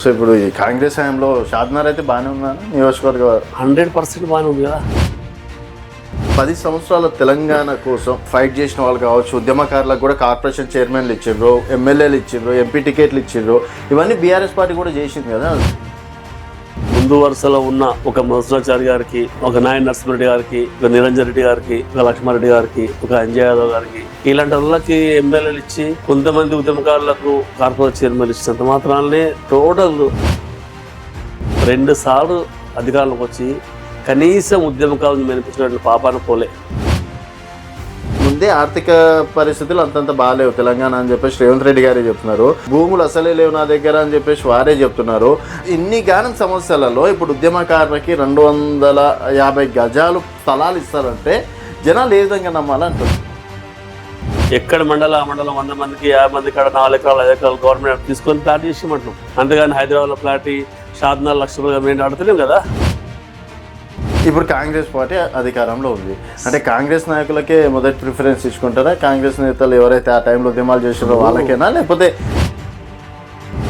So ఇప్పుడు ఈ కాంగ్రెస్ హయాంలో షాద్నగర్ అయితే బాగానే ఉందని నియోజకవర్గ 100% బాగానే ఉంది కదా. 10 సంవత్సరాల తెలంగాణ కోసం ఫైట్ చేసిన వాళ్ళు కావచ్చు, ఉద్యమకారులకు కూడా కార్పొరేషన్ చైర్మన్లు ఇచ్చిండ్రు, ఎమ్మెల్యేలు ఇచ్చిండ్రు, ఎంపీ టికెట్లు ఇచ్చిండ్రు. ఇవన్నీ బీఆర్ఎస్ పార్టీ కూడా చేసింది కదా. ముందు వరుసలో ఉన్న ఒక మధుసూదనాచారి గారికి, ఒక నాయన నరసింహారెడ్డి గారికి, ఒక నిరంజన్ రెడ్డి గారికి, ఒక లక్ష్మారెడ్డి గారికి, ఒక అంజయ్ యాదవ్ గారికి, ఇలాంటి వాళ్ళకి ఎమ్మెల్యేలు ఇచ్చి కొంతమంది ఉద్యమకారులకు కార్పొరేషన్ చైర్మన్ ఇచ్చినంత మాత్రాలనే టోటల్ 2 సార్లు అధికారంలోకి వచ్చి కనీసం ఉద్యమకాలను మెనిపించినట్లు పాపాన పోలే. ముందే ఆర్థిక పరిస్థితులు అంతంత బాగాలేవు తెలంగాణ అని చెప్పేసి రేవంత్ రెడ్డి గారే చెప్తున్నారు. భూములు అసలే లేవు నా దగ్గర అని చెప్పేసి వారే చెప్తున్నారు. ఇన్ని గానం సమస్యలలో ఇప్పుడు ఉద్యమకారులకి 250 గజాలు స్థలాలు ఇస్తారంటే జనాలు ఏ విధంగా నమ్మాలంటారు? ఎక్కడ మండలం 100 మందికి 50 మంది కాడ 4 ఎకరాలు 5 ఎకరాలు గవర్నమెంట్ తీసుకొని ప్లాట్ చేసేమంటాం. అంతేగాని హైదరాబాద్లో ప్లాట్ షాద్నగర్ లక్షలు మేము ఆడతలేం కదా. ఇప్పుడు కాంగ్రెస్ పార్టీ అధికారంలో ఉంది అంటే కాంగ్రెస్ నాయకులకే మొదటి ప్రిఫరెన్స్ ఇచ్చుకుంటారా? కాంగ్రెస్ నేతలు ఎవరైతే ఆ టైంలో ఉద్యమాలు చేసారో వాళ్ళకేనా, లేకపోతే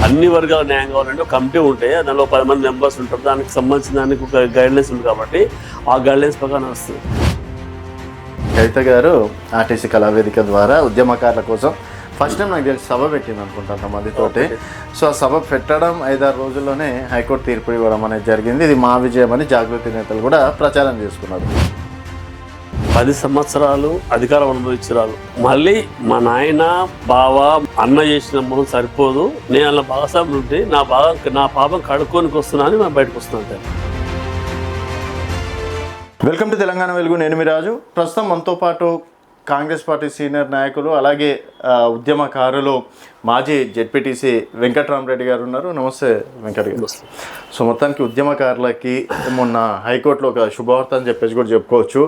అన్ని వర్గాల న్యాయం కావాలంటే ఒక కమిటీ ఉంటే దానిలో 10 మంది మెంబర్స్ ఉంటారు. దానికి సంబంధించిన దానికి ఒక గైడ్లైన్స్ ఉంది కాబట్టి ఆ గైడ్లైన్స్ ప్రకారం వస్తుంది. కవిత గారు ఆర్టీసీ కళావేదిక ద్వారా ఉద్యమకారుల కోసం ఫస్ట్ టైం నాకు తెలిసి సభ పెట్టింది అనుకుంటాను మందితోటి. సో ఆ సభ పెట్టడం 5-6 రోజుల్లోనే హైకోర్టు తీర్పు ఇవ్వడం అనేది జరిగింది. ఇది మా విజయం అని జాగృతి నేతలు కూడా ప్రచారం చేసుకున్నారు. 10 సంవత్సరాలు అధికారం అనుభవించారు. మళ్ళీ మా నాయన బావ అన్న చేసిన మొహం సరిపోదు, నేను అలా భాగస్వాములు ఉంటే నా పాపం కడుక్కోనికి వస్తున్నా అని మేము బయటకు వస్తున్నాను. వెల్కమ్ టు తెలంగాణ వెలుగు. నేను మీ రాజు. ప్రస్తుతం మనతో పాటు కాంగ్రెస్ పార్టీ సీనియర్ నాయకులు అలాగే ఉద్యమకారులు మాజీ జెడ్పీటీసీ వెంకట్రామరెడ్డి గారు ఉన్నారు. నమస్తే వెంకట్ గారు. సో మొత్తానికి ఉద్యమకారులకి మొన్న హైకోర్టులో ఒక శుభవార్త అని చెప్పేసి కూడా చెప్పుకోవచ్చు.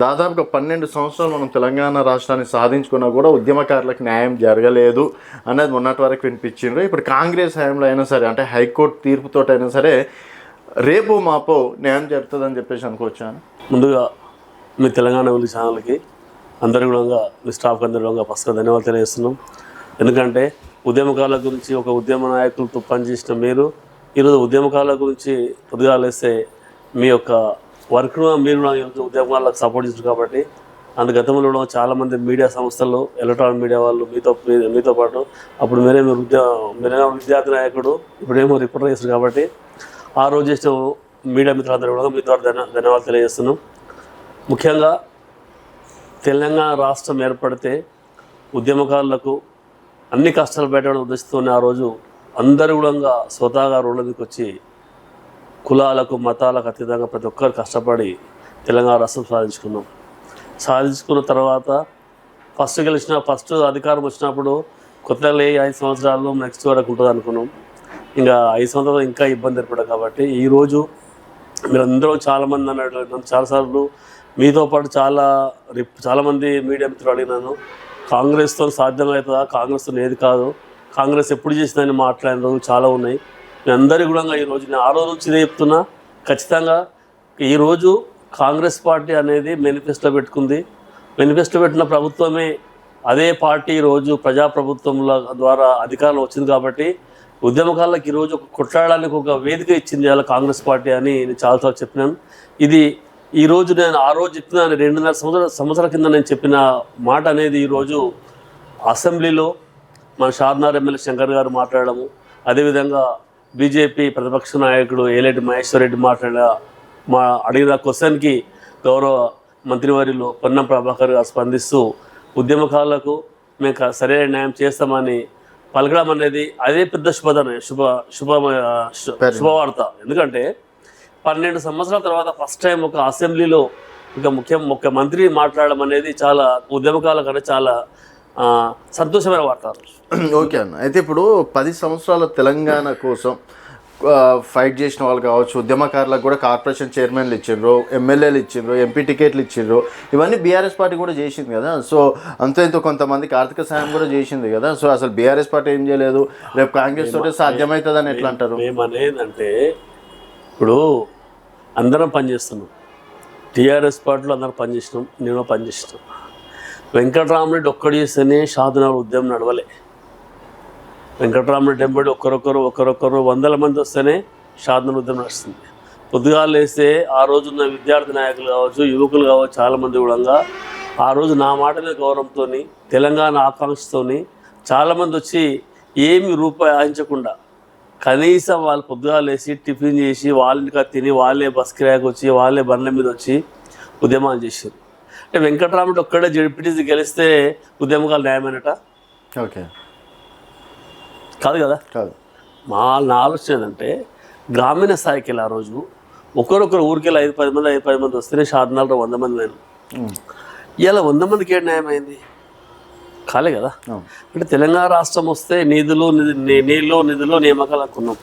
దాదాపుగా 12 సంవత్సరాలు మనం తెలంగాణ రాష్ట్రాన్ని సాధించుకున్నా కూడా ఉద్యమకారులకు న్యాయం జరగలేదు అనేది మొన్నటి వరకు వినిపించిండ్రు. ఇప్పుడు కాంగ్రెస్ హయాంలో అయినా సరే, అంటే హైకోర్టు తీర్పుతో అయినా సరే రేపు మాపో న్యాయం జరుగుతుందని చెప్పేసి అనుకోవచ్చా? ముందుగా మీ తెలంగాణ వెలుగు ఛానల్కి అందరి కూడా మీ స్టాఫ్కి అందరి కూడా ఫస్ట్గా ధన్యవాదాలు తెలియజేస్తున్నాం. ఎందుకంటే ఉద్యమకారుల గురించి ఒక ఉద్యమ నాయకులతో పనిచేసిన మీరు ఈరోజు ఉద్యమకారుల గురించి పొద్దుగా లేస్తే మీ యొక్క వర్క్ను మీరు ఉద్యమకారులకు సపోర్ట్ చేస్తారు. కాబట్టి గతంలో కూడా చాలామంది మీడియా సంస్థల్లో ఎలక్ట్రానిక్ మీడియా వాళ్ళు మీతో పాటు అప్పుడు మీరేమో విద్యార్థి నాయకుడు, ఇప్పుడేమో రిపోర్టర్ చేస్తారు. కాబట్టి ఆ రోజు చేసిన మీడియా మిత్రులందరూ కూడా మీ ద్వారా ధన్యవాదాలు తెలియజేస్తున్నాం. ముఖ్యంగా తెలంగాణ రాష్ట్రం ఏర్పడితే ఉద్యమకారులకు అన్ని కష్టాలు పెట్టడం ఉద్దేశిస్తూనే ఆ రోజు అందరూ కూడా స్వతహాగా రోడ్ల మీదకి వచ్చి కులాలకు మతాలకు అతీతంగా ప్రతి ఒక్కరు కష్టపడి తెలంగాణ రాష్ట్రం సాధించుకున్న తర్వాత ఫస్ట్ అధికారం వచ్చినప్పుడు కొత్తగా 5 సంవత్సరాలు నెక్స్ట్ వరకు ఉంటుంది అనుకున్నాం. ఇంకా 5 సంవత్సరాలు ఇంకా ఇబ్బంది ఏర్పడదు. కాబట్టి ఈరోజు మీరందరూ చాలామంది అన్నట్టు చాలాసార్లు మీతో పాటు చాలామంది మీడియా మిత్రులు అడిగినాను, కాంగ్రెస్తో సాధ్యమవుతుందా, కాంగ్రెస్తో ఏది కాదు, కాంగ్రెస్ ఎప్పుడు చేసిందని మాట్లాడిన రోజులు చాలా ఉన్నాయి. మీ అందరికీ కూడా ఈరోజు నేను ఆ రోజు నుంచి ఇదే చెప్తున్నా. ఖచ్చితంగా ఈరోజు కాంగ్రెస్ పార్టీ అనేది మేనిఫెస్టో పెట్టుకుంది. మేనిఫెస్టో పెట్టిన ప్రభుత్వమే అదే పార్టీ ఈరోజు ప్రజాప్రభుత్వంల ద్వారా అధికారంలో వచ్చింది. కాబట్టి ఉద్యమకారులకు ఈరోజు కొట్లాడడానికి ఒక వేదిక ఇచ్చింది అలా కాంగ్రెస్ పార్టీ అని నేను చాలాసార్లు చెప్పినాను. ఇది ఈరోజు నేను ఆ రోజు చెప్తున్నాను, 2.5 సంవత్సరాల కింద నేను చెప్పిన మాట అనేది ఈరోజు అసెంబ్లీలో మన షాద్నగర్ ఎమ్మెల్యే శంకర్ గారు మాట్లాడము, అదేవిధంగా బీజేపీ ప్రతిపక్ష నాయకుడు ఏలేటి మహేశ్వర్ రెడ్డి అడిగిన క్వశ్చన్కి గౌరవ మంత్రివర్యులు పొన్నం ప్రభాకర్ గారు స్పందిస్తూ ఉద్యమకారులకు మేము సరైన న్యాయం చేస్తామని పలకడం అనేది అదే పెద్ద శుభవార్త. ఎందుకంటే 12 సంవత్సరాల తర్వాత ఫస్ట్ టైం ఒక అసెంబ్లీలో ఒక మంత్రి మాట్లాడడం అనేది చాలా ఉద్యమకాల కన్నా చాలా సంతోషమైన వార్త. ఓకే అన్న. అయితే ఇప్పుడు 10 సంవత్సరాల తెలంగాణ కోసం ఫైట్ చేసిన వాళ్ళు కావచ్చు, ఉద్యమకారులకు కూడా కార్పొరేషన్ చైర్మన్లు ఇచ్చిండ్రు, ఎమ్మెల్యేలు ఇచ్చిండ్రు, ఎంపీ టికెట్లు ఇచ్చిండ్రు. ఇవన్నీ బీఆర్ఎస్ పార్టీ కూడా చేసింది కదా. సో ఇంతో కొంతమందికి ఆర్థిక సాయం కూడా చేసింది కదా. సో అసలు బీఆర్ఎస్ పార్టీ ఏం చేయలేదు, రేపు కాంగ్రెస్ తోటి సాధ్యమవుతుందని ఎట్లా అంటారు? మేమనేదంటే ఇప్పుడు అందరం పనిచేస్తున్నాం, టీఆర్ఎస్ పార్టీలో అందరం పనిచేసినాం, నేను పనిచేసినాం. వెంకట్రామరెడ్డి ఒక్కడు చేస్తేనే షాద్నగర్ ఉద్యమం నడవలే. వెంకటరామరెడ్డి వెంబడి ఒకరొకరు వందల మంది వస్తేనే షాద్నగర్ ఉద్యమం నడుస్తుంది. పొద్దుగాలు వేస్తే ఆ రోజున్న విద్యార్థి నాయకులు కావచ్చు, యువకులు కావచ్చు, చాలామంది కూడా ఆ రోజు నా మాట మీద గౌరవంతో, తెలంగాణ ఆకాంక్షతో చాలామంది వచ్చి ఏమి రూపాయి ఆశించకుండా కనీసం వాళ్ళు పొద్దుగాలు వేసి టిఫిన్ చేసి వాళ్ళకి తిని వాళ్ళే బస్ కిరాయికి వచ్చి వాళ్ళే బండ్ల మీద వచ్చి ఉద్యమాలు చేశారు. అంటే వెంకటరామరెడ్డి ఒక్కడే జడ్పీటీసీ గెలిస్తే ఉద్యమకాలు న్యాయమైనట ఓకే కాదు కదా. కాదు. నా ఆలోచన ఏంటంటే గ్రామీణ స్థాయికి వెళ్ళి ఆ రోజు ఒకరొకరు ఊరికి వెళ్ళి 5-10 మంది వస్తేనే షాద్నగర్లో 100 మంది లేను. ఇలా 100 మందికి ఏం న్యాయమైంది? కాలే కదా. అంటే తెలంగాణ రాష్ట్రం వస్తే నీళ్లు నియామకాలు అనుకున్నాం.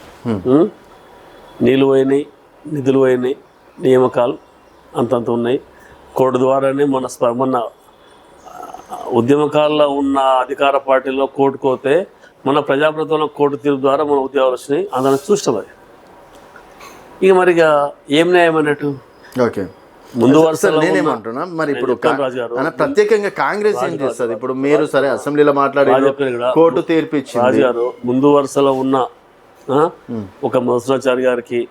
నీళ్ళు పోయినాయి, నిధులు పోయినాయి, నియామకాలు అంతంత ఉన్నాయి. కోర్టు ద్వారానే మొన్న ఉద్యమకాల్లో ఉన్న అధికార పార్టీలో కోర్టుకు పోతే మన ప్రజాప్రభుత్వంలో కోర్టు తీర్పు ద్వారా మన ఉద్యోగాలు వచ్చినాయి. అందులో చూస్తాం. అది ఇక మరిగా ఏం న్యాయం అన్నట్టు. ఓకే ముందు వరుసలో నేనేమంటున్నా మరి ఇప్పుడు ప్రత్యేకంగా కాంగ్రెస్ ఏం చేస్తుంది? ఇప్పుడు మీరు సరే అసెంబ్లీలో మాట్లాడే కోర్టు తీర్పు ఇచ్చింది. రాజు గారు ముందు వరుసలో ఉన్న ఒక మధుసూదనాచారి గారికి,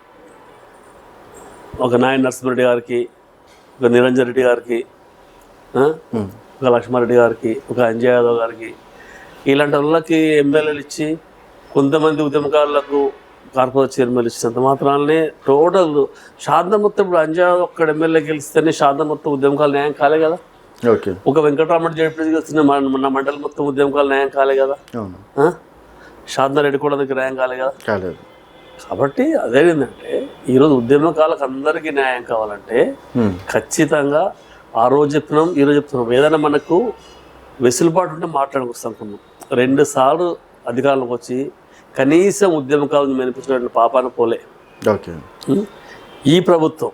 ఒక నాయన నరసింహారెడ్డి గారికి, ఒక నిరంజన్ రెడ్డి గారికి, ఒక లక్ష్మారెడ్డి గారికి, ఒక అంజయ్ యాదవ్ గారికి, ఇలాంటి వాళ్ళకి ఎమ్మెల్యేలు ఇచ్చి కొంతమంది ఉద్యమకారులకు కార్పొరేట్ చైర్మన్ ఇచ్చినంత మాత్రాలనే టోటల్ షాద్నగర్ మొత్తం ఇప్పుడు అంజయ్ యాదవ్ ఒక్కడ ఎమ్మెల్యే గెలిస్తేనే షాద్నగర్ మొత్తం ఉద్యమకాలు న్యాయం కాలే కదా. ఓకే ఒక వెంకటరామరెడ్డి జడ్పీటీసీ గెలిచిన మన మండలి మొత్తం ఉద్యమకాలు న్యాయం కాలే కదా. షాద్నగర్ రెడ్డి కూడా దగ్గర న్యాయం కాలే కదా. కాబట్టి అదేంటంటే ఈరోజు ఉద్యమకాలకు అందరికీ న్యాయం కావాలంటే ఖచ్చితంగా ఆ రోజు చెప్పినాం, ఈరోజు చెప్తున్నాం. ఏదైనా మనకు వెసులుబాటు ఉంటే మాట్లాడుకొస్తాం. 2 సార్లు అధికారంలోకి వచ్చి కనీసం ఉద్యమకాలను మేనిఫెస్టో పాపాన పోలే. ఓకే ఈ ప్రభుత్వం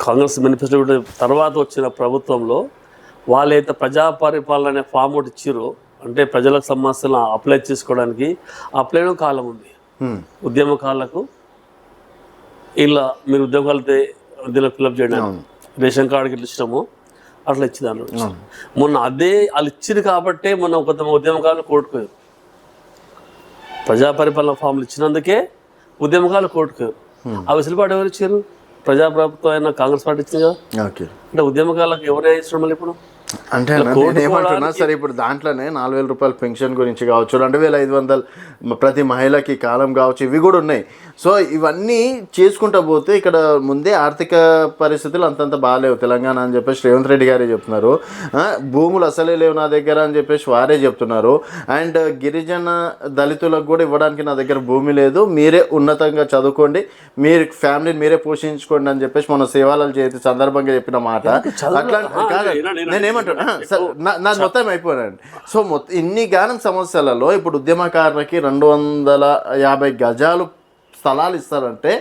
కాంగ్రెస్ మేనిఫెస్టో తర్వాత వచ్చిన ప్రభుత్వంలో వాళ్ళైతే ప్రజా పరిపాలన అనే ఫామ్ ఒకటి ఇచ్చారో, అంటే ప్రజలకు సమస్యలను అప్లై చేసుకోవడానికి అప్లైలో కాలం ఉంది. ఉద్యమకాలకు ఇలా మీరు ఉద్యోగాలతో దీనిలో ఫిల్అప్ చేయడానికి రేషన్ కార్డుకి ఇట్లా ఇచ్చినాము అట్లా ఇచ్చిందాను. మొన్న అదే వాళ్ళు ఇచ్చింది కాబట్టే మొన్న కొంత ఉద్యమకాలు కోర్టుకోయారు. ప్రజా పరిపాలన ఫామ్లు ఇచ్చినందుకే ఉద్యమకాలు కోర్టుకోయారు. ఆ వెసులుబాటు ఎవరు ఇచ్చారు? ప్రజాప్రభుత్వం అయినా కాంగ్రెస్ పార్టీ ఇచ్చింది కదా. అంటే ఉద్యమకాలకు ఎవరు ఇష్టం మళ్ళీ ఇప్పుడు అంటే ఏమంటున్నా సరే, ఇప్పుడు దాంట్లోనే 4,000 రూపాయల పెన్షన్ గురించి కావచ్చు, 2,500 ప్రతి మహిళకి కాలం కావచ్చు, ఇవి కూడా ఉన్నాయి. సో ఇవన్నీ చేసుకుంటా పోతే ఇక్కడ ముందే ఆర్థిక పరిస్థితులు అంతంత బాగాలేవు తెలంగాణ అని చెప్పేసి రేవంత్ రెడ్డి గారే చెప్తున్నారు. భూములు అసలే లేవు నా దగ్గర అని చెప్పేసి వారే చెప్తున్నారు. అండ్ గిరిజన దళితులకు కూడా ఇవ్వడానికి నా దగ్గర భూమి లేదు, మీరే ఉన్నతంగా చదువుకోండి, మీరు ఫ్యామిలీని మీరే పోషించుకోండి అని చెప్పేసి మన సేవాలు చేతి సందర్భంగా చెప్పిన మాట. అట్లా నేనేమంటున్నా నాది మొత్తం అయిపోయానండి. సో ఇన్ని గానం సమస్యలలో ఇప్పుడు ఉద్యమకారులకి 250 గజాలు స్థలాలు ఇస్తారంటే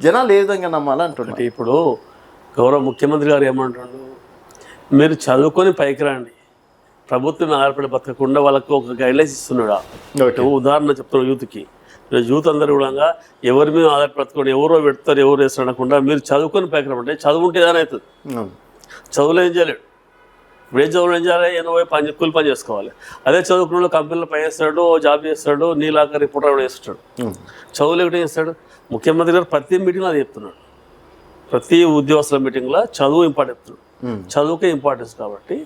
జనాలు ఏ విధంగా నమ్మాలంటున్నారు? ఇప్పుడు గౌరవ ముఖ్యమంత్రి గారు ఏమంటున్నారు, మీరు చదువుకొని పైకి రండి, ప్రభుత్వం ఆధారపడి బతకకుండా వాళ్ళకు ఒక గైడ్లైన్స్ ఇస్తున్నాడా. ఉదాహరణ చెప్తున్నారు యూత్కి, యూత్ అందరూ కూడా ఎవరి మీద ఆధారపడుకోండి, ఎవరో పెడతారు ఎవరు వేస్తారు అనకుండా మీరు చదువుకొని పైకి రమ్మంటే చదువుకుంటే ఏదైనా అవుతుంది. చదువులో ఏం చేయలేడు. ఇప్పుడు ఏం చదువులు ఏం చేయాలి? కూలి పని చేసుకోవాలి. అదే చదువుకున్న కంపెనీలో పని చేస్తాడు, జాబ్ చేస్తాడు, నీలాగా రిపోర్టర్ కూడా చేస్తాడు. చదువులు ఒకటి చేస్తాడు. ముఖ్యమంత్రి గారు ప్రతి మీటింగ్లో అది చెప్తున్నాడు. ప్రతి ఉద్యోగస్తుల మీటింగ్లో చదువు ఇంపార్టెంట్ చెప్తున్నాడు. చదువుకే ఇంపార్టెన్స్. కాబట్టి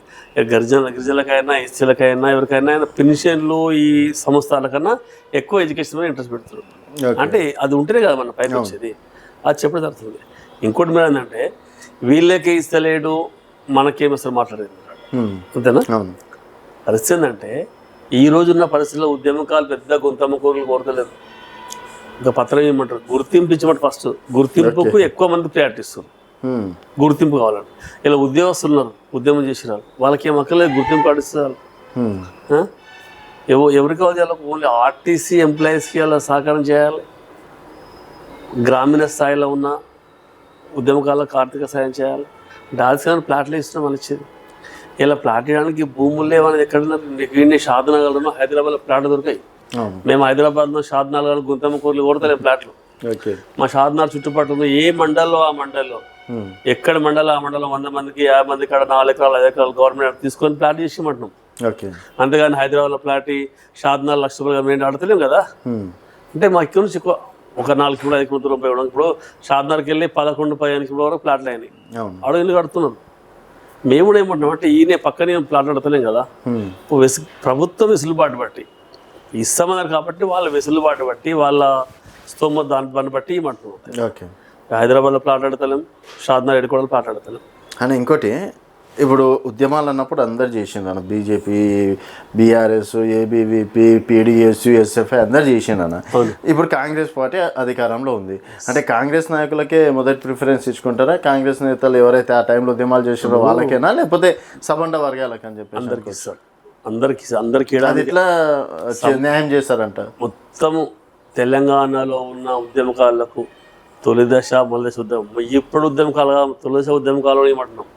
గిరిజనులకైనా ఎస్సీలకైనా ఎవరికైనా పెన్షన్లు ఈ సంస్థలకన్నా ఎక్కువ ఎడ్యుకేషన్ మీద ఇంట్రెస్ట్ పెడుతున్నాడు. అంటే అది ఉంటేనే కదా మన పైన వచ్చేది. అది చెప్పడం జరుగుతుంది. ఇంకోటి మీద ఏంటంటే వీళ్ళకే ఇస్తలేడు మనకేమి అసలు మాట్లాడేది అంతేనా. పరిస్థితి ఏంటంటే ఈ రోజున్న పరిస్థితుల్లో ఉద్యమకాలు పెద్ద గొంతమ్మ కూరలు కోరతలేదు. ఇంకా పత్రం ఏమంటారు, గుర్తింపు ఇచ్చమంటే ఫస్ట్ గుర్తింపుకు ఎక్కువ మంది ప్రయారిటీ ఇస్తారు. గుర్తింపు కావాలండి. ఇలా ఉద్యోగస్తులు ఉన్నారు, ఉద్యమం చేసినారు, వాళ్ళకి ఏం అక్కర్లేదు, గుర్తింపు కార్డు ఇస్తారు. ఎవరికి కావాలి? ఓన్లీ ఆర్టీసీ ఎంప్లాయీస్కి అలా సహకారం చేయాలి. గ్రామీణ స్థాయిలో ఉన్న ఉద్యమకాలకు ఆర్థిక సాయం చేయాలి. డాల్సిన ప్లాట్లు ఇష్టం అని ఇచ్చేది. ఇలా ప్లాట్ ఇవ్వడానికి భూములు లేవనేది ఎక్కడున్నారు? షాద్నగర్లో హైదరాబాద్లో ప్లాట్లు దొరికాయి. మేము హైదరాబాద్లో షాద్నగర్ గుంతమ్మ కూరలు కొడతలేము ప్లాట్లు. మా షాద్నగర్ చుట్టుపక్కల ఏ మండల్లో ఆ మండల్లో, ఎక్కడ మండలం ఆ మండలం 100 మందికి 50 మంది కాడ 4 ఎకరాలు 5 ఎకరాలు గవర్నమెంట్ తీసుకొని ప్లాట్ చేసి ఇవ్వమంటున్నాం. ఓకే. అంతేగాని హైదరాబాద్లో ఫ్లాట్ షాద్నగర్ లక్ష రూపాయలు మేము అడతలేం కదా. అంటే మా ఇక్కడ నుంచి ఒక 4 కిలో 5 కిలో రూపాయలు ఇవ్వడం. ఇప్పుడు షాద్నగర్కి వెళ్ళి 11-15 కిలో వరకు ప్లాట్లు అయినాయి. అడుగు ఇల్లు కడుతున్నాం. మేము కూడా ఏమంటున్నాం అంటే ఈయన పక్కనే ప్లాట్లు అడతలేం కదా. ప్రభుత్వం వెసులుబాటు బట్టి ఇస్తామన్నారు కాబట్టి వాళ్ళ వెసులుబాటు బట్టి వాళ్ళ స్తోమత దాన్ని బట్టి ఇవ్వమంటున్నాం. ఓకే. హైదరాబాద్లో ప్లాట్ ఆడతలేం, షాద్నగర్ ఎడుకోవడం ప్లాట్ ఆడతలేం. అని ఇంకోటి, ఇప్పుడు ఉద్యమాలు అన్నప్పుడు అందరు చేసిండు BJP, BRS, ABVP, PDS, SFI అందరు చేసిండు అన్న. ఇప్పుడు కాంగ్రెస్ పార్టీ అధికారంలో ఉంది అంటే కాంగ్రెస్ నాయకులకే మొదటి ప్రిఫరెన్స్ ఇచ్చుకుంటారా? కాంగ్రెస్ నేతలు ఎవరైతే ఆ టైంలో ఉద్యమాలు చేసినారో వాళ్ళకేనా, లేకపోతే సబండ వర్గాలకు అని చెప్పి అందరికి ఇస్తారు? అందరికి అది ఇట్లా న్యాయం చేస్తారంట. మొత్తము తెలంగాణలో ఉన్న ఉద్యమకారులకు తొలి దశ మొదటి దశ ఉద్యమం, ఇప్పుడు ఉద్యమకాలుగా తొలి దశ ఉద్యమకాలు ఏమంటున్నాం,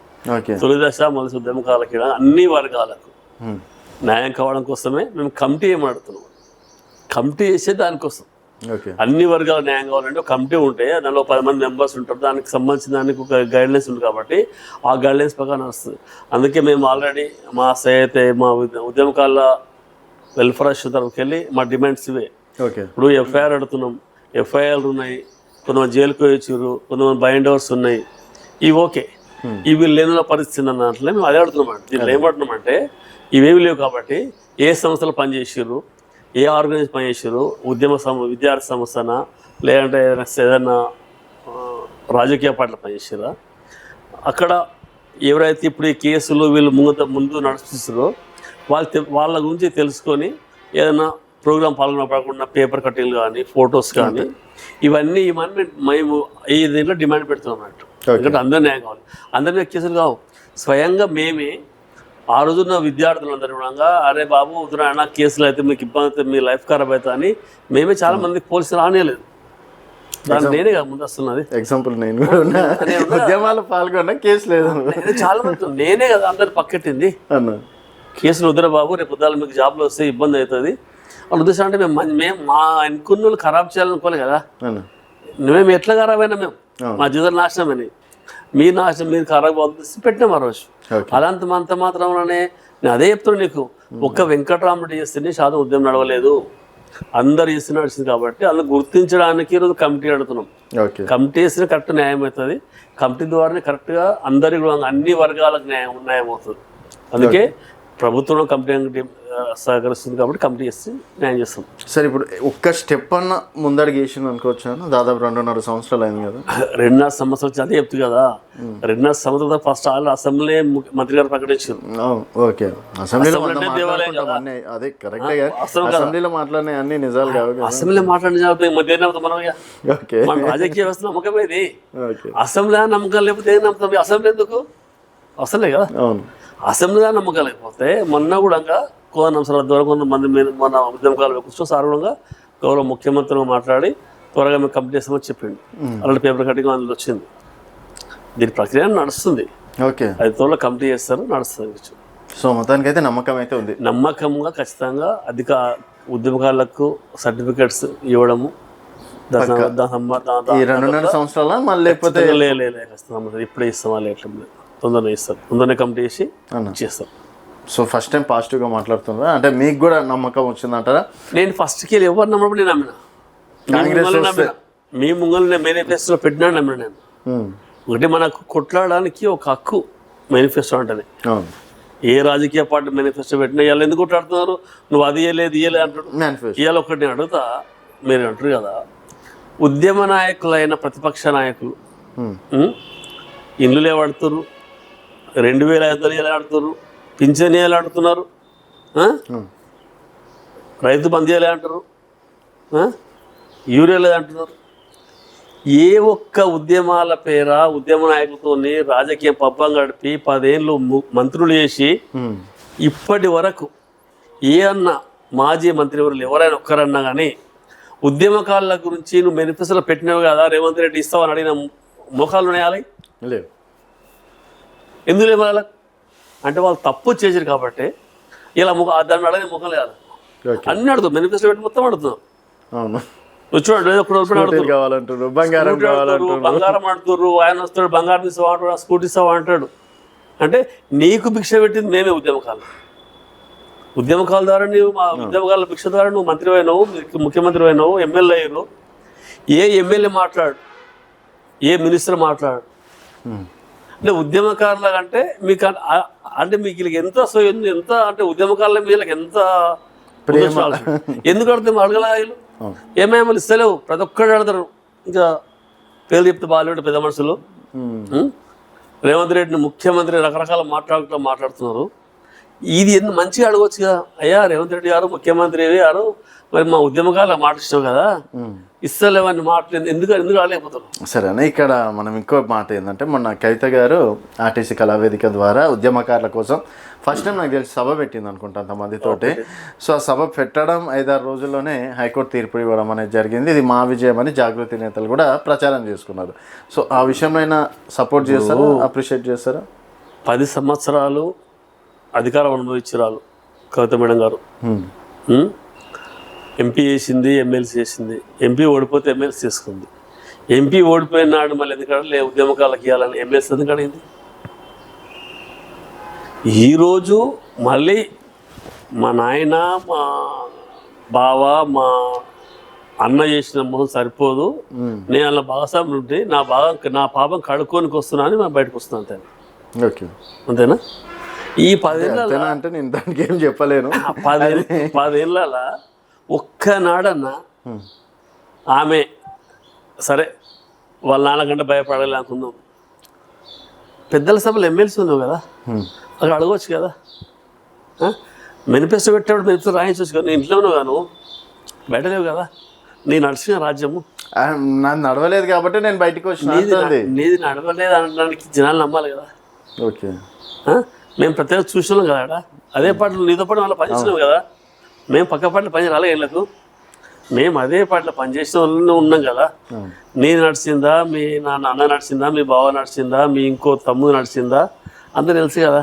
తొలి దశ మొదటి ఉద్యమకాలకి అన్ని వర్గాలకు న్యాయం కావడం కోసమే మేము కమిటీ ఏమాడుతున్నాం. కమిటీ చేసే దానికోసం అన్ని వర్గాల న్యాయం కావాలంటే ఒక కమిటీ ఉంటే దానిలో 10 మంది మెంబర్స్ ఉంటారు. దానికి సంబంధించిన దానికి ఒక గైడ్లైన్స్ ఉంది కాబట్టి ఆ గైడ్లైన్స్ ప్రకారం వస్తుంది. అందుకే మేము ఆల్రెడీ మా అయితే మా ఉద్యమకాల వెల్ఫేర్ అసోసియేషన్ తరఫుకి వెళ్ళి మా డిమాండ్స్ ఇవే. ఇప్పుడు ఎఫ్ఐఆర్ అడుగుతున్నాం, ఎఫ్ఐఆర్లు ఉన్నాయి, కొంతమంది జైలుకు వచ్చారు, కొంతమంది బైండ్ ఓవర్స్ ఉన్నాయి. ఇవి ఓకే, ఇవి లేని పరిస్థితి అన్నట్లే మేము అదే అడుగుతున్నాం. దీంట్లో ఏమంటున్నామంటే ఇవేవి లేవు కాబట్టి ఏ సంస్థలు పనిచేసారు, ఏ ఆర్గనైజ్ పనిచేసారు, విద్యార్థి సంస్థనా లేదంటే ఏదైనా రాజకీయ పార్టీలు పనిచేసారా, అక్కడ ఎవరైతే ఇప్పుడు ఈ కేసులు వీళ్ళు ముందు నడిపిస్తారో వాళ్ళ గురించి తెలుసుకొని ఏదైనా ప్రోగ్రామ్ పాల్గొనకుండా పేపర్ కటింగ్లు కానీ ఫొటోస్ కానీ ఇవన్నీ మేము ఈ దీంట్లో డిమాండ్ పెడుతున్నాం అన్నట్టు. ఎందుకంటే అందరూ న్యాయం కావాలి, అందరి కేసులు కావు. స్వయంగా మేమే ఆ రోజున్న విద్యార్థులందరూ కూడా అరే బాబు వద్దునా కేసులు అయితే మీకు ఇబ్బంది అయితే మీ లైఫ్ ఖరాబ్ అవుతా అని మేమే చాలా మంది పోలీసులు రానియలేదు. దాన్ని నేనే కదా ముందు వస్తున్నది ఎగ్జాంపుల్. నేను ఉద్యమాలు పాల్గొన్నా కేసు లేదు, చాలా మంది నేనే కదా అందరు పక్కెట్టింది. కేసులు వద్దురా బాబు రేపు పొద్దున మీకు జాబ్లో వస్తే ఇబ్బంది అవుతుంది వాళ్ళ ఉద్దేశం. అంటే మేము మా అనుకున్న వాళ్ళు ఖరాబ్ చేయాలనుకోలే కదా. మేము ఎట్లా ఖరాబ్ అయినా మేము మా జీవితం నాశనమని మీరు ఖరాబ్ అవుతుంది పెట్టినాం ఆ రోజు. అంత మాత్రంలోనే నేను అదే చెప్తున్నాను నీకు, ఒక్క వెంకటరామరెడ్డి చేస్తేనే శాతం ఉద్యమం నడవలేదు, అందరు చేస్తే నడిచింది కాబట్టి అందులో గుర్తించడానికి ఈరోజు కమిటీ అడుగుతున్నాం. కమిటీ వేస్తే కరెక్ట్ న్యాయం అవుతుంది. కమిటీ ద్వారానే కరెక్ట్గా అందరికి అన్ని వర్గాలకు న్యాయం అవుతుంది. అందుకే ప్రభుత్వంలో కమిటీ సహకరిస్తుంది కాబట్టి కమిటీ చేస్తే న్యాయం చేస్తాం. సరే, ఇప్పుడు ఒక్క స్టెప్ అన్న ముందడికి వేసింది అనుకోవచ్చాను. దాదాపు 2.5 సంవత్సరాలు అయింది కదా. 2.5 సంవత్సరాలు అదే చెప్తుంది కదా. 2.5 సంవత్సరాలు ఫస్ట్ అసెంబ్లీ మంత్రి గారు ప్రకటించారు. ఓకే, అసెంబ్లీలో అదే కరెక్టే. అసెంబ్లీలో మాట్లాడిన అన్ని నిజాలు కావు. అసెంబ్లీలో మాట్లాడిన మనం రాజకీయ వ్యవస్థ నమ్మకమేది. అసెంబ్లీ నమ్మకం లేకపోతే ఏం నమ్ముతాం? అసెంబ్లీ ఎందుకు అసలే కదా. అసెంబ్లీ నమ్మకం లేకపోతే మొన్న కూడా కోన అంశాల ద్వారా కొంతమంది మన ఉద్యమకాలు కూర్చో సాధారణంగా గౌరవ ముఖ్యమంత్రిగా మాట్లాడి త్వరగా మేము కంప్లీట్ చేస్తామని చెప్పిండు. అలాంటి పేపర్ కటింగ్ అందులో వచ్చింది. దీని ప్రక్రియ నడుస్తుంది. ఓకే, 5 రోజుల్లో కంప్లీట్ చేస్తారు, నడుస్తుంది. సో మొత్తానికి అయితే నమ్మకం అయితే ఉంది. నమ్మకంగా ఖచ్చితంగా అధిక ఉద్యమకారులకు సర్టిఫికెట్స్ ఇవ్వడము 2.5 సంవత్సరాల మళ్ళీ లేకపోతే ఇప్పుడే ఇస్తామా లేట్లా తొందరగా ఇస్తారు. తొందరగా కంప్లీట్ చేసి చేస్తాం. సో ఫస్ట్ టైం పాజిటివ్గా మాట్లాడుతున్నా అంటే మీకు కూడా నమ్మకం వచ్చిందంటారా? నేను ఫస్ట్కి వెళ్ళి ఎవరు నమ్మడం నేను నమ్మిన. మీ ముంగల్ని మేనిఫెస్టోలో పెట్టినా నమ్మిన నేను. ఒకటి మనకు కొట్లాడడానికి ఒక హక్కు మేనిఫెస్టో అంటేనే. ఏ రాజకీయ పార్టీ మేనిఫెస్టో పెట్టినా ఇవాళ ఎందుకు కొట్లాడుతున్నారు, నువ్వు అది ఇవ్వలేదు అంటాడు. ఇవాళ ఒకటి నేను అడుగుతా, మీరు అంటారు కదా ఉద్యమ నాయకులైన ప్రతిపక్ష నాయకులు ఇండ్లు ఏవాడుతున్నారు, 2,500 ఎలా ఆడుతున్నారు, పింఛన్ ఎలా ఆడుతున్నారు, రైతు బంధు అంటారు, యూరియాలు అంటున్నారు. ఏ ఒక్క ఉద్యమాల పేర ఉద్యమ నాయకులతో రాజకీయ పబ్బం గడిపి 10 ఏళ్ళు మంత్రులు చేసి ఇప్పటి వరకు ఏ అన్న మాజీ మంత్రివర్యులు ఎవరైనా ఒక్కరన్నా కానీ ఉద్యమకారుల గురించి నువ్వు మేనిఫెస్టోలో పెట్టినావు కదా రేవంత్ రెడ్డి ఇస్తావని అడిగిన మోకాలు ఉన్నాయాలి లేవు. ఎందుకు లేవు అంటే వాళ్ళు తప్పు చేశారు కాబట్టి ఇలా దాన్ని అడిగిన ముఖం లేదు. అన్ని అడుగుతాం, మేనిఫెస్టో పెట్టి మొత్తం అడుగుతున్నాం. కావాలంటారు, బంగారం ఆడుతుర్రు, ఆయన వస్తాడు బంగారం ఇస్తావా, 1 అంటాడు, స్కూటీ ఇస్తావా అంటాడు. అంటే నీకు భిక్ష పెట్టింది మేమే ఉద్యమకాలం. ఉద్యమకాల ద్వారా నువ్వు మా ఉద్యమకాల భిక్ష ద్వారా నువ్వు మంత్రి అయినావు, ముఖ్యమంత్రి అయినావు, ఎమ్మెల్యే అయినావు. ఏ ఎమ్మెల్యే మాట్లాడు, ఏ మినిస్టర్ మాట్లాడు. అంటే ఉద్యమకారుల అంటే మీకు అంటే మీకు వీళ్ళకి ఎంత ఎంత అంటే ఉద్యమకారుల మీద ఎంత ఎందుకు అడితే అడగల వీళ్ళు ఏమేమో ఇస్తలేవు. ప్రతి ఒక్కరు అడతారు. ఇంకా పేరు చెప్తే బాగాలేడు పెద్ద మనుషులు. రేవంత్ రెడ్డిని ముఖ్యమంత్రి రకరకాల మాట్లాడుతున్నారు. ఇది ఎందుకు మంచిగా అడగవచ్చుగా, అయ్యా రేవంత్ రెడ్డి గారు ముఖ్యమంత్రి గారు మరి మా ఉద్యమకాల మాట ఇష్టం కదా, ఇస్తలేవని మాటలు ఎందుకు రాలేకపోతారు. సరేనా, ఇక్కడ మనం ఇంకో మాట ఏంటంటే మొన్న కవిత గారు ఆర్టీసీ కళావేదిక ద్వారా ఉద్యమకారుల కోసం ఫస్ట్ టైం నాకు తెలిసి సభ పెట్టింది అనుకుంటా అంతమందితోటి. సో ఆ సభ పెట్టడం 5-6 రోజుల్లోనే హైకోర్టు తీర్పు ఇవ్వడం అనేది జరిగింది. ఇది మా విజయం అని జాగృతి నేతలు కూడా ప్రచారం చేసుకున్నారు. సో ఆ విషయంలో సపోర్ట్ చేస్తారా, అప్రిషియేట్ చేస్తారా? 10 సంవత్సరాలు అధికారం అనుభవించారు కవిత మేడం గారు. ఎంపీ చేసింది, ఎమ్మెల్సీ చేసింది. ఎంపీ ఓడిపోతే ఎమ్మెల్సీ చేసుకుంది. ఎంపీ ఓడిపోయినాడు మళ్ళీ ఎందుకంటే ఉద్యమకాలకు ఇవ్వాలని ఎమ్మెల్సీ ఎందుకు అడిగింది? ఈరోజు మళ్ళీ మా నాయన, మా బావ, మా అన్న చేసిన మోహం సరిపోదు, నేను అలా భాగస్వాములు ఉంటే నా పాపం కడుక్కోనికి వస్తున్నా అని మేము బయటకు వస్తున్నాను. అంతే. ఓకే, అంతేనా? ఈ 10 ఏళ్ళ అంటే నేను దానికి ఏం చెప్పలేను. 10 ఏళ్ళ ఒక్కనాడన్నా ఆమె సరే వాళ్ళ నాన్నకంటే భయపడాలి అనుకుందాం, పెద్దల సభలు ఎమ్మెల్సీ ఉన్నావు కదా, అక్కడ అడగవచ్చు కదా. మేనిఫెస్టో పెట్టేప్పుడు మేనిఫెస్టో రాయించవచ్చు కదా. నేను ఇంట్లో ఉన్నావు గాను, బయటలేవు కదా. నీ నడిచిన రాజ్యము నాకు నడవలేదు కాబట్టి నేను బయటకు వచ్చిన. నీది నడవలేదు అనడానికి జనాలు నమ్మాలి కదా. ఓకే, మేము ప్రత్యేక చూసినాం కదా. అదే పాటలు నీతో పాటు వాళ్ళ పనిచేసినాం కదా. మేము పక్క పాటలు పని రాలే ఏళ్ళకు, మేము అదే పాటలు పనిచేసిన వాళ్ళనే ఉన్నాం కదా. నేను నడిచిందా, మీ నాన్న నడిచిందా, మీ బావ నడిచిందా, మీ ఇంకో తమ్ముడు నడిచిందా, అందరూ తెలుసు కదా.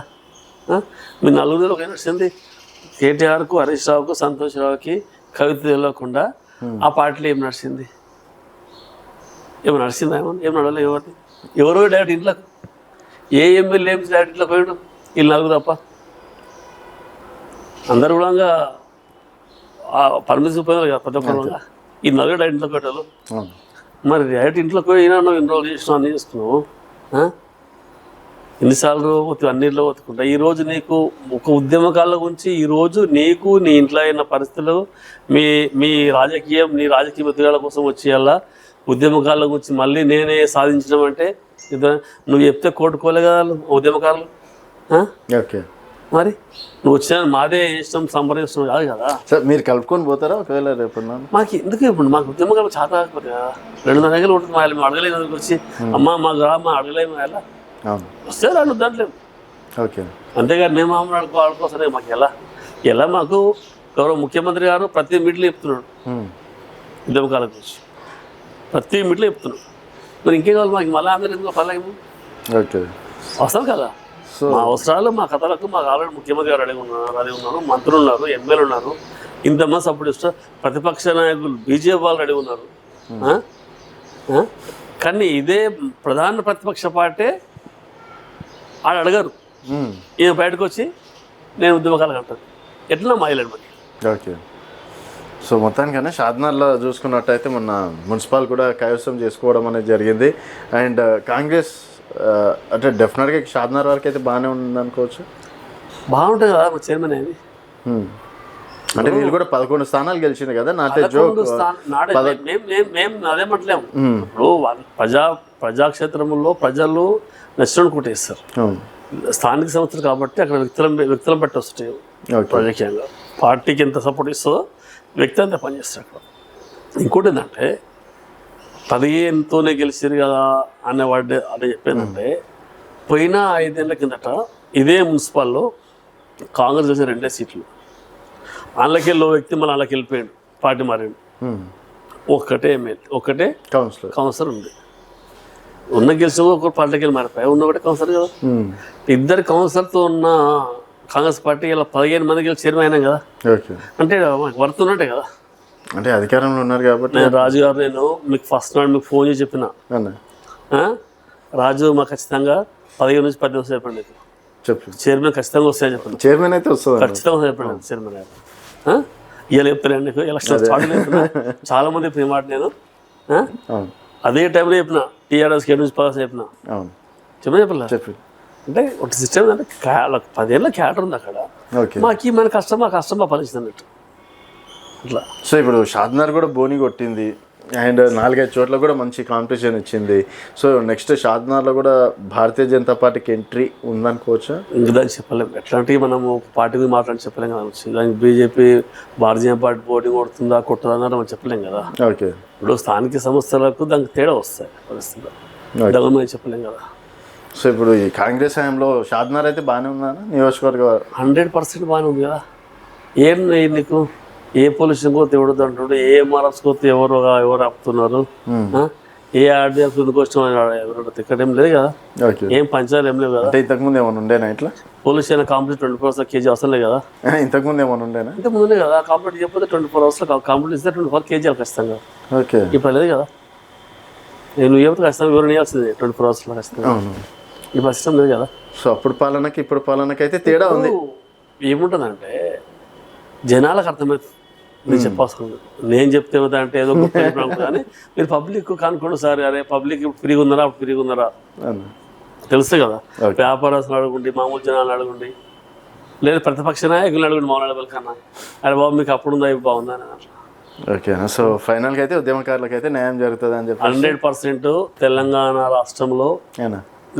మీ నలుగురిలో ఒక నడిచింది. కేటీఆర్కు, హరీష్ రావుకు, సంతోష్ రావుకి, కవిత తెలియకుండా ఆ పార్టీలో ఏం నడిచింది? ఏమో నడిచిందా? ఏం నడవలేదు. ఎవరో డైరెక్ట్ ఇంట్లోకి, ఏ ఎమ్మెల్యే ఏం డైరెక్ట్ ఇంట్లో పోయాడు? వీళ్ళు నలుగురు తప్ప అందరు కూడా పర్మిషన్ పోయినారు కదా ప్రతి ఒక్కరుగా. ఈ నలుగురు డైరెక్ట్ ఇంట్లో పెట్టారు. మరి డైరెక్ట్ ఇంట్లోకి పోయి నువ్వు ఇన్ని రోజులు చేసినావు, అన్నీ చేస్తున్నావు. ఎన్నిసార్లు అన్నింటిలో ఒత్తుకుంటా. ఈరోజు నీకు ఒక ఉద్యమకాల గురించి ఈరోజు నీకు నీ ఇంట్లో అయిన పరిస్థితులు, నీ రాజకీయ ఎదుగుదల కోసం వచ్చేయాల ఉద్యమకాల గురించి మళ్ళీ నేనే సాధించడం అంటే నువ్వు చెప్తే కోరుకోలే కదా ఉద్యమకారులు. ఓకే, మరి నువ్వు వచ్చిన మాదే ఇష్టం సంప్రదించడం కాదు కదా. సార్ మీరు కలుపుకొని పోతారా ఒకవేళ రేపు? మాకు ఎందుకు ఇప్పుడు మాకు ఉద్యమకాలు చాలా కాకపోతే కదా 200 దగ్గర ఉంటుంది. మేము అడగలేదు వచ్చి అమ్మ మా గ్రామం అడగలేము ఎలా వస్తే రాళ్ళు దాంట్లో. ఓకే, అంతేగాని మేము ఆడుకోసరే మాకు ఎలా మాకు గౌరవ ముఖ్యమంత్రి గారు ప్రతి మీట్లో చెప్తున్నాడు ఉద్యమకాల గురించి, ప్రతి మీట్లో చెప్తున్నాడు. మరి ఇంకేం కావాలి మాకు? మళ్ళీ అందరూ ఎందుకు పర్లేము? ఓకే, అవసరం కదా. మా అవసరాలు మా కథలకు మాకు ఆల్రెడీ ముఖ్యమంత్రి గారు అడిగి ఉన్నారు, మంత్రులు ఉన్నారు, ఎమ్మెల్యేలు ఉన్నారు, ఇంతమంది సపోర్ట్ ఇస్తారు, ప్రతిపక్ష నాయకులు బీజేపీ వాళ్ళు అడిగి ఉన్నారు. కానీ ఇదే ప్రధాన ప్రతిపక్ష పార్టీ ఆడ అడగారు. ఈయన బయటకు వచ్చి నేను ఉద్యమకాలకు అంటారు. ఎట్లా మాయలేడు మరి. ఓకే, సో మొత్తానికన్నా షాద్నగర్లో చూసుకున్నట్టయితే మొన్న మున్సిపల్ కూడా కైవసం చేసుకోవడం అనేది జరిగింది. అండ్ కాంగ్రెస్ అంటే డెఫినెట్గా షాద్నగర్ వరకు అయితే బాగానే ఉంది అనుకోవచ్చు. బాగుంటుంది కదా మా చైర్మన్ అనేది. అంటే వీళ్ళు కూడా 11 స్థానాలు గెలిచింది కదా. నాటే జోక్ మేము అదేమంటలేము. ఇప్పుడు ప్రజాక్షేత్రంలో ప్రజలు నచ్చినట్టు కొట్టేస్తారు. స్థానిక సంస్థలు కాబట్టి అక్కడ వ్యక్తులను బట్టి వస్తాయి. రాజకీయంగా పార్టీకి ఎంత సపోర్ట్ ఇస్తుందో వ్యక్తి అంతా పనిచేస్తారు అక్కడ. ఇంకోటి ఏంటంటే 15తోనే గెలిచారు కదా అనేవాడు అదే చెప్పానంటే, పోయిన 5 ఏళ్ళ కిందట ఇదే మున్సిపల్లో కాంగ్రెస్ గెలిచిన 2 సీట్లు. అందులోకెళ్ళి వ్యక్తి మళ్ళీ అందులోకి వెళ్ళిపోయాడు, పార్టీ మారాడు. ఒక్కటే ఎమ్మెల్యే, ఒక్కటే కౌన్సిలర్ ఉంది. ఉన్న గెలిచిన ఒక పార్టీకి వెళ్ళి మారిపోయి ఉన్న ఒకటే కౌన్సిలర్ కదా. 2 కౌన్సిలర్తో ఉన్న కాంగ్రెస్ పార్టీ ఇలా 15 మంది గెలిచి చైర్మన్ అయినాం కదా. అంటే వర్త్ ఉన్నట్టే కదా. అంటే అధికారంలో ఉన్నారు కాబట్టి. నేను రాజు గారు, నేను మీకు ఫస్ట్ నాడు మీకు ఫోన్ చేసి చెప్పిన, రాజు మాకు ఖచ్చితంగా 15 నుంచి 10 నిమిషాలు చెప్పండి. చెప్పు. చైర్మన్ ఖచ్చితంగా వస్తాయని చెప్పాను. చైర్మన్ అయితే వస్తుంది. ఖచ్చితంగా చెప్పాను చైర్మన్ గారు. ఇవాళ చెప్తాను నీకు ఎలక్షన్ స్టార్ట్ చెప్పిన చాలా మంది ఇప్పుడు మాట నేను అదే టైంలో చెప్పిన టీఆర్ఎస్ కేడు నుంచి పాస్ చెప్పిన అవును చెప్పలే చెప్పు. అంటే ఒక సిస్టమ్ అంటే 10 ఏళ్ళ క్యాటర్ ఉంది అక్కడ. ఓకే. మన కష్టం మా పరిస్థితి అన్నట్టు అట్లా. సో ఇప్పుడు షాద్నగర్ కూడా బోని కొట్టింది అండ్ 4-5 చోట్ల కూడా మంచి కాంపిటీషన్ ఇచ్చింది. సో నెక్స్ట్ షాద్నగర్లో కూడా భారతీయ జనతా పార్టీకి ఎంట్రీ ఉందనుకోవచ్చా? ఇంకా దానికి చెప్పలేము. ఎట్లాంటివి మనము పార్టీ గురించి మాట్లాడి చెప్పలేం కదా. దానికి బీజేపీ భారతీయ జనతా పార్టీ పోటీ కొడుతుందా కొట్టదా అన్నారు మనం చెప్పలేం కదా. ఓకే. ఇప్పుడు స్థానిక సంస్థలకు దానికి తేడా వస్తాయి పరిస్థితులు, దాని మనం చెప్పలేం కదా. సో ఇప్పుడు ఈ కాంగ్రెస్ హయాంలో షాద్నగర్ అయితే బాగానే ఉందా నియోజకవర్గ? 100% బాగానే ఉంది కదా. ఏం నీకు ఏ పొల్యూషన్ కోతే ఎవడదు అంటుండే, ఏ ఎంఆర్ఎఫ్స్ కోతే ఎవరు ఆపుతున్నారు, ఏ ఆర్డీఎఫ్ వచ్చిన ఎవరు తిక్కడేం లేదు కదా. ఏం పంచాలు ఏం లేవు కదా. అంటే ఇంతకుముందు ఏమైనా ఉండేనా ఇట్లా పొల్యూషన్ కంప్లీట్ 24 hours కేజీ అవసరం లేదు కదా. ఇంతకుముందు ఏమైనా ఉండేనా? ఇంతకుముందే కదా కంప్లీట్ చెప్పితే 24 hours కంప్లీట్ ఇస్తే 24 kg ఖచ్చితంగా. ఓకే. ఇప్పుడు లేదు కదా. నేను ఏమిటి ఖచ్చితంగా వివరణ ఇవ్వాల్సింది 24 hours ఖచ్చితంగా. ఇప్పుడు సిస్టమ్ లేదు కదా. సో అప్పుడు పాలనకి ఇప్పుడు పాలనకి అయితే తేడా ఉంది. ఏముంటుందంటే జనాలకు అర్థమవుతుంది. నేను చెప్పాల్సిన నేను చెప్తే అంటే ఏదో గొప్ప చెప్పడం కానీ మీరు పబ్లిక్ కనుక్కోండి సార్. అరే పబ్లిక్ ఫ్రీగా ఉన్నారా అప్పుడు ఫ్రీగా ఉన్నారా తెలుసు కదా. వ్యాపారస్తులు అడగండి, మామూలు జనాలు అడగండి, లేదు ప్రతిపక్ష నాయకులు అడగండి మామూలు కన్నా. అరే బాబు మీకు అప్పుడు ఉందా ఇప్పుడు బాగుందా అని. ఓకేనా. సో ఫైనల్గా అయితే ఉద్యమకారులకు అయితే న్యాయం జరుగుతుంది అని చెప్పి 100% తెలంగాణ రాష్ట్రంలో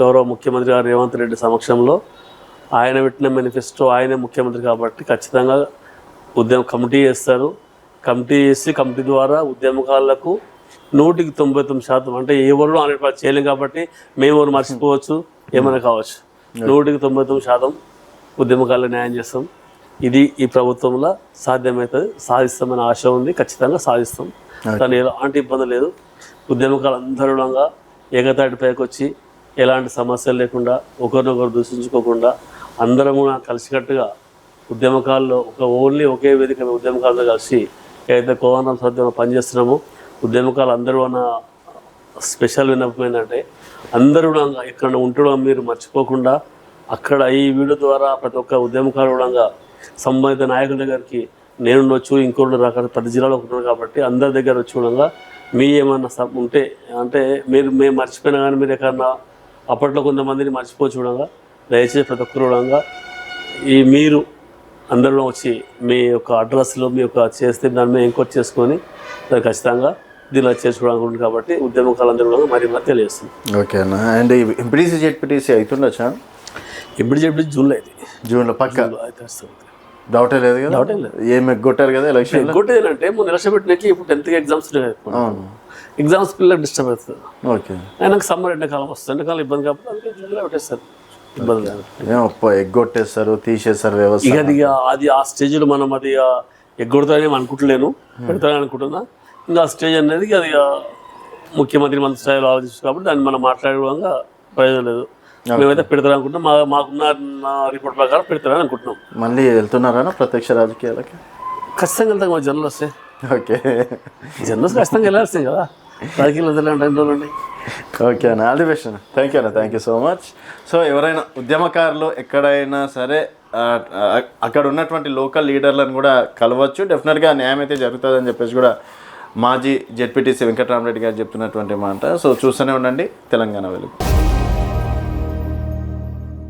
గౌరవ ముఖ్యమంత్రి గారు రేవంత్ రెడ్డి సమక్షంలో ఆయన పెట్టిన మేనిఫెస్టో, ఆయనే ముఖ్యమంత్రి కాబట్టి ఖచ్చితంగా ఉద్యమ కమిటీ చేస్తారు. కమిటీ చేసి కమిటీ ద్వారా ఉద్యమకారులకు 100% అంటే ఎవరు 100% చేయలేం కాబట్టి మేము ఎవరు మర్చిపోవచ్చు ఏమైనా కావచ్చు. 100% ఉద్యమకారులకు న్యాయం చేస్తాం. ఇది ఈ ప్రభుత్వంలో సాధ్యమవుతుంది, సాధిస్తామని ఆశ ఉంది. ఖచ్చితంగా సాధిస్తాం. కానీ ఎలాంటి ఇబ్బంది లేదు. ఉద్యమకాలు అందరూ ఏకతాటిపైకి వచ్చి ఎలాంటి సమస్యలు లేకుండా ఒకరినొకరు దూషించుకోకుండా అందరం కూడా కలిసికట్టుగా ఉద్యమకాల్లో ఒకే వేదిక ఉద్యమకాలతో కలిసి ఏదైతే కోవనం సద్యంలో పనిచేస్తున్నామో ఉద్యమకాలు అందరూ అన్న స్పెషల్ విన్నపం ఏంటంటే అందరూ కూడా ఎక్కడ ఉంటడం మీరు మర్చిపోకుండా అక్కడ ఈ వీడియో ద్వారా ప్రతి ఒక్క ఉద్యమకాలు కూడా సంబంధిత నాయకుల దగ్గరికి నేనుండొచ్చు, ఇంకోటి రకాల 10 జిల్లాలో ఉంటున్నారు కాబట్టి అందరి దగ్గర వచ్చి కూడా మీ ఏమన్నా ఉంటే అంటే మేము మర్చిపోయినా కానీ మీరు ఎక్కడన్నా అప్పట్లో కొంతమందిని మర్చిపోవచ్చు కూడా దయచేసి ప్రతి ఒక్కరు కూడా మీరు అందరిలో వచ్చి మీ యొక్క అడ్రస్లో మీ యొక్క చేస్తే దాని మీద ఎంక్వైరీ చేసుకొని దాన్ని ఖచ్చితంగా దీనిలో చేసుకోవడానికి ఉంటుంది కాబట్టి ఉద్యమకాలందరూ కూడా మరి తెలియజేస్తుంది. ఓకే అన్న. అండ్ ఎంపీటీసీ జెడ్పీటీసీ అవుతుండొచ్చా? ఎంపీటీసీ జూన్లో పక్క అయితే వస్తుంది. డౌటే లేదు కదా. డౌటే లేదు. ఏం ఎగ్గొట్టారు కదా ఎలక్షన్. ఎగ్గొట్టేదంటే మొన్న ఎలక్షన్ పెట్టినాక ఇప్పుడు 10th ఎగ్జామ్స్ ఎగ్జామ్స్ పిల్లలకు డిస్టర్బ్ అవుతుంది. ఓకే. ఆయనకు సమ్మర్ ఎండాకాలం వస్తుంది. ఎండాకాలం ఇబ్బంది కాబట్టి అందుకే జూన్లో పెట్టేస్తారు. ఇబ్బంది లేదు. ఎగ్గొట్టేస్తారు, తీసేస్తారు వ్యవస్థ. ఇక అది ఆ స్టేజ్లో మనం అది ఎగ్గొడతానని అనుకుంటలేను, పెడతానని అనుకుంటున్నా. ఇంకా ఆ స్టేజ్ అనేది అది ముఖ్యమంత్రి మంత్రి స్థాయిలో ఆలోచిస్తుంది కాబట్టి దాన్ని మనం మాట్లాడేంగా ప్రయోజనం లేదు. మేమైతే పెడతాను అనుకుంటున్నాం. మాకున్న రిపోర్ట్ ప్రకారం పెడతారని అనుకుంటున్నాం. మళ్ళీ వెళ్తున్నారా ప్రత్యక్ష రాజకీయాలకి? ఖచ్చితంగా వెళ్తాం. మా జర్నల్ వస్తే ఓకే జర్నల్స్ ఖచ్చితంగా వెళ్ళాల్సింది కదా. రాజకీయాలు వదిలేండి 2 రోజులు. ఓకే అన్న, ఆల్ ది బెస్ట్ అన్న. థ్యాంక్ యూ అన్న, thank you so much. So ఎవరైనా ఉద్యమకారులు ఎక్కడైనా సరే అక్కడ ఉన్నటువంటి లోకల్ లీడర్లను కూడా కలవచ్చు. డెఫినెట్గా న్యాయం అయితే జరుగుతుందని చెప్పేసి కూడా మాజీ జెడ్పీటీసీ వెంకట్రామరెడ్డి గారు చెప్తున్నటువంటి మాట. సో చూస్తూనే ఉండండి తెలంగాణ వెలుగు.